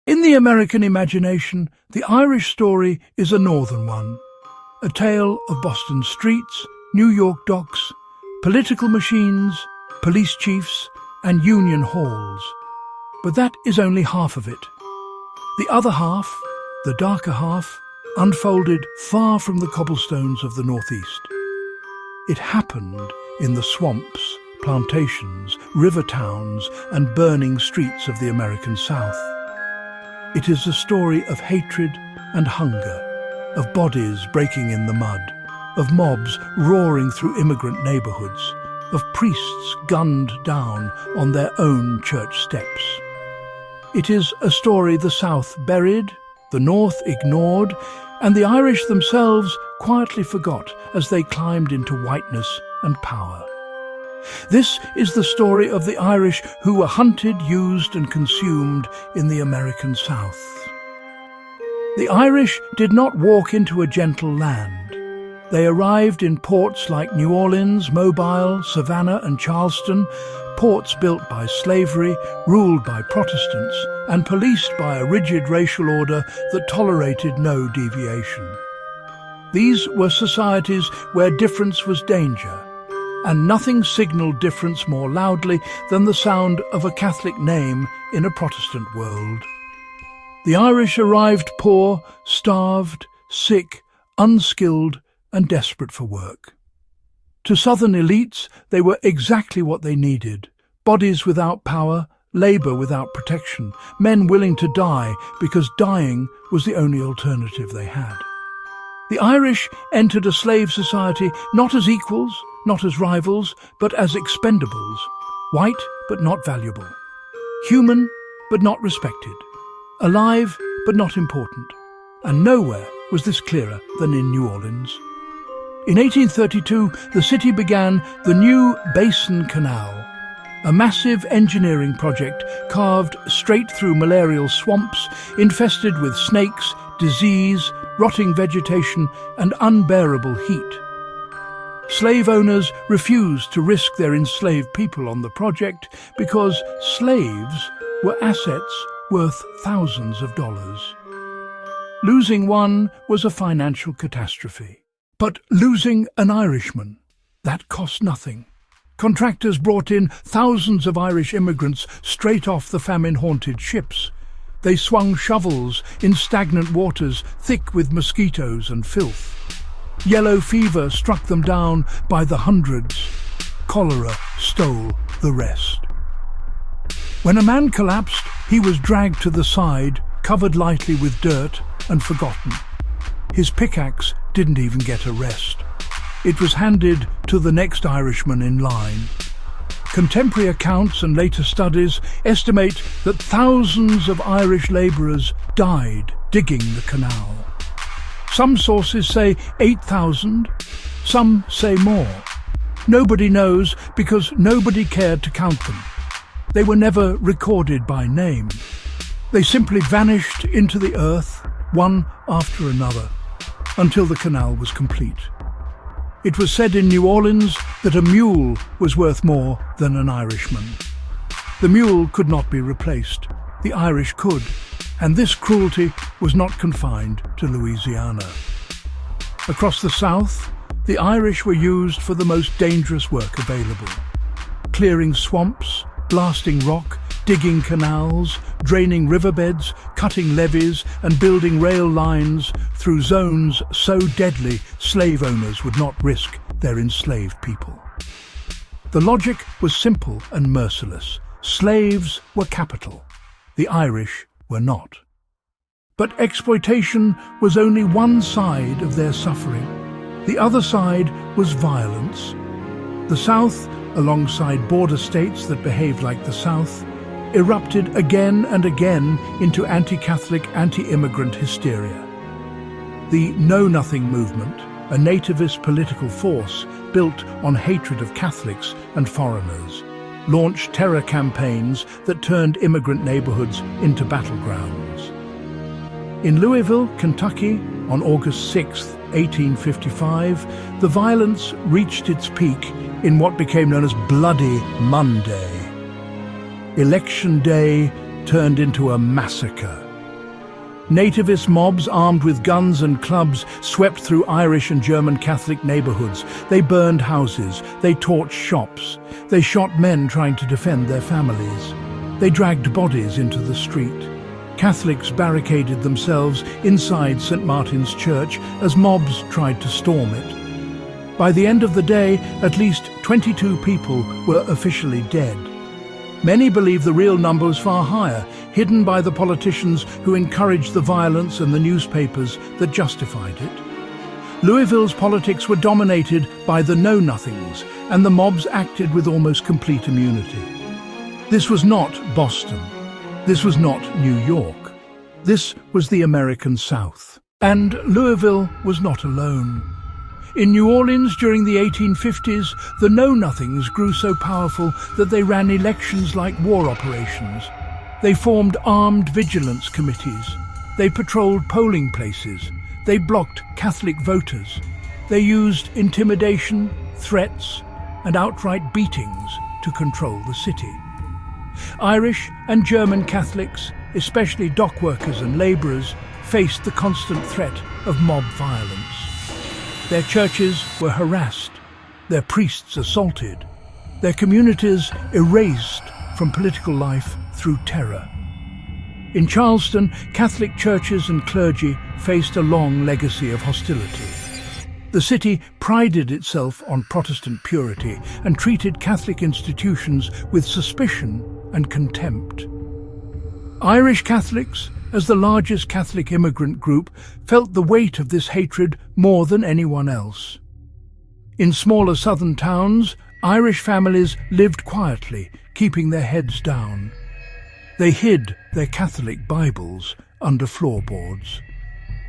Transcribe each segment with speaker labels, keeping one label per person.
Speaker 1: In the American imagination, the Irish story is a northern one. A tale of Boston streets, New York docks, political machines, police chiefs, and union halls. But that is only half of it. The other half, the darker half, unfolded far from the cobblestones of the Northeast. It happened in the swamps, plantations, river towns, and burning streets of the American South. It is a story of hatred and hunger, of bodies breaking in the mud, of mobs roaring through immigrant neighborhoods, of priests gunned down on their own church steps. It is a story the South buried, the North ignored, and the Irish themselves quietly forgot as they climbed into whiteness and power. This is the story of the Irish who were hunted, used, and consumed in the American South. The Irish did not walk into a gentle land. They arrived in ports like New Orleans, Mobile, Savannah, and Charleston, ports built by slavery, ruled by Protestants, and policed by a rigid racial order that tolerated no deviation. These were societies where difference was danger, and nothing signalled difference more loudly than the sound of a Catholic name in a Protestant world. The Irish arrived poor, starved, sick, unskilled, and desperate for work. To Southern elites, they were exactly what they needed: bodies without power, labour without protection, men willing to die because dying was the only alternative they had. The Irish entered a slave society not as equals, not as rivals, but as expendables, white but not valuable, human but not respected, alive but not important, and nowhere was this clearer than in New Orleans. In 1832, the city began the new Basin Canal, a massive engineering project carved straight through malarial swamps infested with snakes, disease, rotting vegetation, and unbearable heat. Slave owners refused to risk their enslaved people on the project because slaves were assets worth thousands of dollars. Losing one was a financial catastrophe. But losing an Irishman, that cost nothing. Contractors brought in thousands of Irish immigrants straight off the famine-haunted ships. They swung shovels in stagnant waters thick with mosquitoes and filth. Yellow fever struck them down by the hundreds. Cholera stole the rest. When a man collapsed, he was dragged to the side, covered lightly with dirt, and forgotten. His pickaxe didn't even get a rest. It was handed to the next Irishman in line. Contemporary accounts and later studies estimate that thousands of Irish labourers died digging the canal. Some sources say 8,000, some say more. Nobody knows because nobody cared to count them. They were never recorded by name. They simply vanished into the earth, one after another, until the canal was complete. It was said in New Orleans that a mule was worth more than an Irishman. The mule could not be replaced. The Irish could, and this cruelty was not confined to Louisiana. Across the South, the Irish were used for the most dangerous work available: clearing swamps, blasting rock, digging canals, draining riverbeds, cutting levees, and building rail lines through zones so deadly slave owners would not risk their enslaved people. The logic was simple and merciless. Slaves were capital. The Irish were not. But exploitation was only one side of their suffering. The other side was violence. The South, alongside border states that behaved like the South, erupted again and again into anti-Catholic, anti-immigrant hysteria. The Know Nothing movement, a nativist political force built on hatred of Catholics and foreigners, launched terror campaigns that turned immigrant neighborhoods into battlegrounds. In Louisville, Kentucky, on August 6, 1855, the violence reached its peak in what became known as Bloody Monday. Election Day turned into a massacre. Nativist mobs armed with guns and clubs swept through Irish and German Catholic neighborhoods. They burned houses, they torched shops, they shot men trying to defend their families. They dragged bodies into the street. Catholics barricaded themselves inside St. Martin's Church as mobs tried to storm it. By the end of the day, at least 22 people were officially dead. Many believe the real number was far higher, hidden by the politicians who encouraged the violence and the newspapers that justified it. Louisville's politics were dominated by the know-nothings, and the mobs acted with almost complete immunity. This was not Boston. This was not New York. This was the American South. And Louisville was not alone. In New Orleans during the 1850s, the know-nothings grew so powerful that they ran elections like war operations. They formed armed vigilance committees. They patrolled polling places. They blocked Catholic voters. They used intimidation, threats, and outright beatings to control the city. Irish and German Catholics, especially dock workers and labourers, faced the constant threat of mob violence. Their churches were harassed, their priests assaulted, their communities erased from political life through terror. In Charleston, Catholic churches and clergy faced a long legacy of hostility. The city prided itself on Protestant purity and treated Catholic institutions with suspicion and contempt. Irish Catholics, as the largest Catholic immigrant group, felt the weight of this hatred more than anyone else. In smaller southern towns, Irish families lived quietly, keeping their heads down. They hid their Catholic Bibles under floorboards.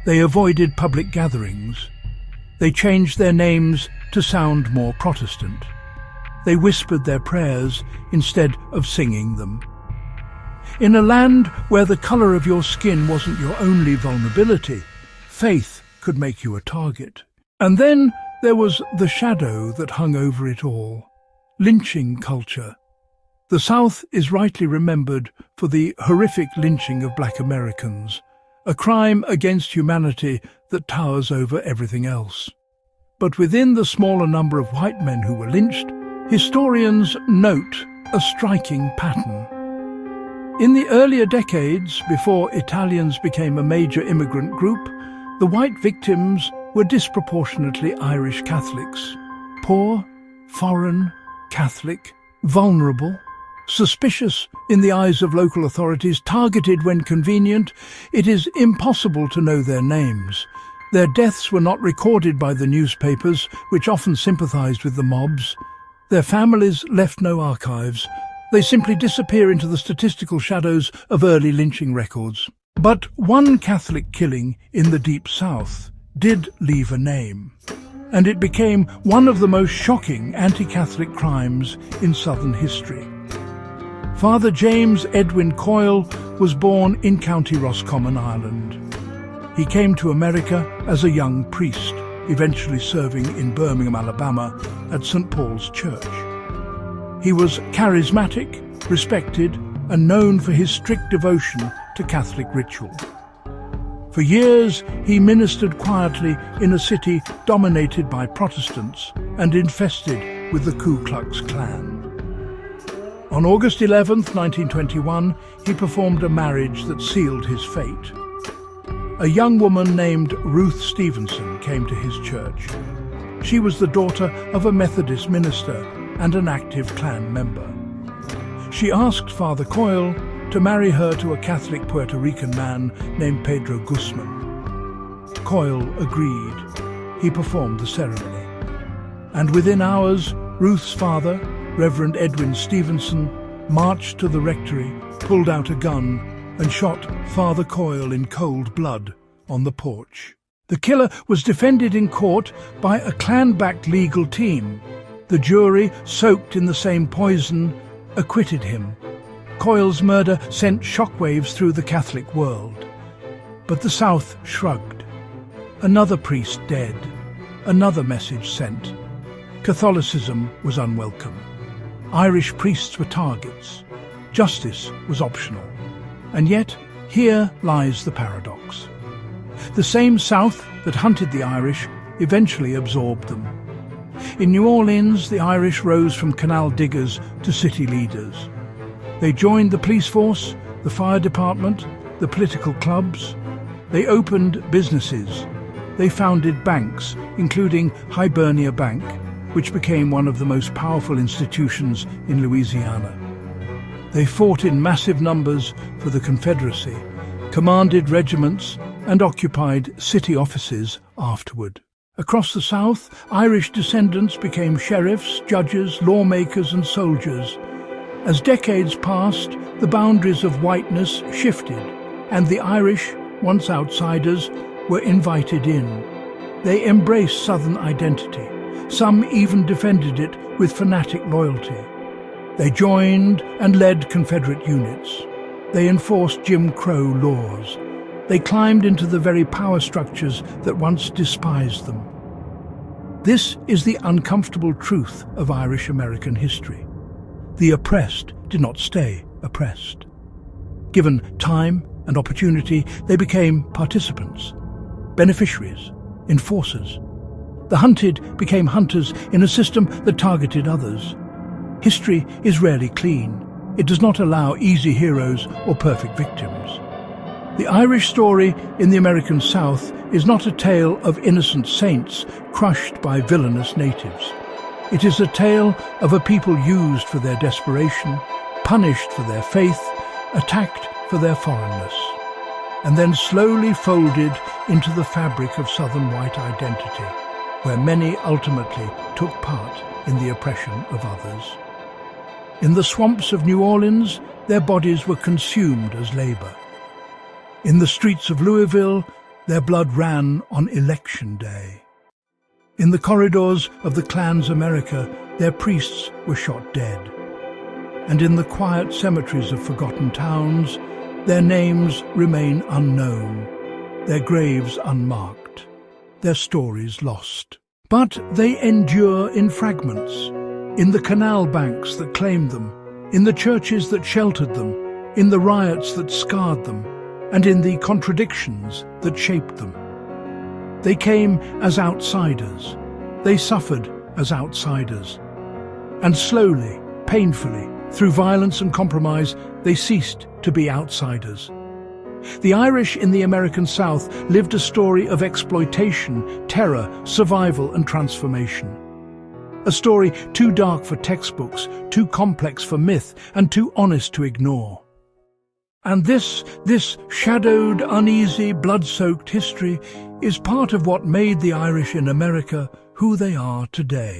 Speaker 1: They avoided public gatherings. They changed their names to sound more Protestant. They whispered their prayers instead of singing them. In a land where the colour of your skin wasn't your only vulnerability, faith could make you a target. And then there was the shadow that hung over it all: lynching culture. The South is rightly remembered for the horrific lynching of black Americans, a crime against humanity that towers over everything else. But within the smaller number of white men who were lynched, historians note a striking pattern. In the earlier decades, before Italians became a major immigrant group, the white victims were disproportionately Irish Catholics. Poor, foreign, Catholic, vulnerable, suspicious in the eyes of local authorities, targeted when convenient. It is impossible to know their names. Their deaths were not recorded by the newspapers, which often sympathized with the mobs. Their families left no archives. They simply disappear into the statistical shadows of early lynching records. But one Catholic killing in the Deep South did leave a name, and it became one of the most shocking anti-Catholic crimes in Southern history. Father James Edwin Coyle was born in County Roscommon, Ireland. He came to America as a young priest, eventually serving in Birmingham, Alabama, at St. Paul's Church. He was charismatic, respected, and known for his strict devotion to Catholic ritual. For years, he ministered quietly in a city dominated by Protestants and infested with the Ku Klux Klan. On August 11, 1921, he performed a marriage that sealed his fate. A young woman named Ruth Stevenson came to his church. She was the daughter of a Methodist minister and an active Klan member. She asked Father Coyle to marry her to a Catholic Puerto Rican man named Pedro Guzman. Coyle agreed. He performed the ceremony. And within hours, Ruth's father, Reverend Edwin Stevenson, marched to the rectory, pulled out a gun, and shot Father Coyle in cold blood on the porch. The killer was defended in court by a Klan-backed legal team. The jury, soaked in the same poison, acquitted him. Coyle's murder sent shockwaves through the Catholic world. But the South shrugged. Another priest dead, another message sent. Catholicism was unwelcome. Irish priests were targets. Justice was optional. And yet, Here lies the paradox. The same South that hunted the Irish eventually absorbed them. In New Orleans, the Irish rose from canal diggers to city leaders. They joined the police force, the fire department, the political clubs. They opened businesses. They founded banks, including Hibernia Bank, which became one of the most powerful institutions in Louisiana. They fought in massive numbers for the Confederacy, commanded regiments, and occupied city offices afterward. Across the South, Irish descendants became sheriffs, judges, lawmakers, and soldiers. As decades passed, the boundaries of whiteness shifted, and the Irish, once outsiders, were invited in. They embraced Southern identity. Some even defended it with fanatic loyalty. They joined and led Confederate units. They enforced Jim Crow laws. They climbed into the very power structures that once despised them. This is the uncomfortable truth of Irish-American history. The oppressed did not stay oppressed. Given time and opportunity, they became participants, beneficiaries, enforcers. The hunted became hunters in a system that targeted others. History is rarely clean. It does not allow easy heroes or perfect victims. The Irish story in the American South is not a tale of innocent saints crushed by villainous natives. It is a tale of a people used for their desperation, punished for their faith, attacked for their foreignness, and then slowly folded into the fabric of Southern white identity, where many ultimately took part in the oppression of others. In the swamps of New Orleans, their bodies were consumed as labor. In the streets of Louisville, their blood ran on Election Day. In the corridors of the Klan's America, their priests were shot dead. And in the quiet cemeteries of forgotten towns, their names remain unknown, their graves unmarked, their stories lost. But they endure in fragments, in the canal banks that claimed them, in the churches that sheltered them, in the riots that scarred them, and in the contradictions that shaped them. They came as outsiders. They suffered as outsiders. And slowly, painfully, through violence and compromise, they ceased to be outsiders. The Irish in the American South lived a story of exploitation, terror, survival, and transformation. A story too dark for textbooks, too complex for myth, and too honest to ignore. And this shadowed, uneasy, blood-soaked history is part of what made the Irish in America who they are today.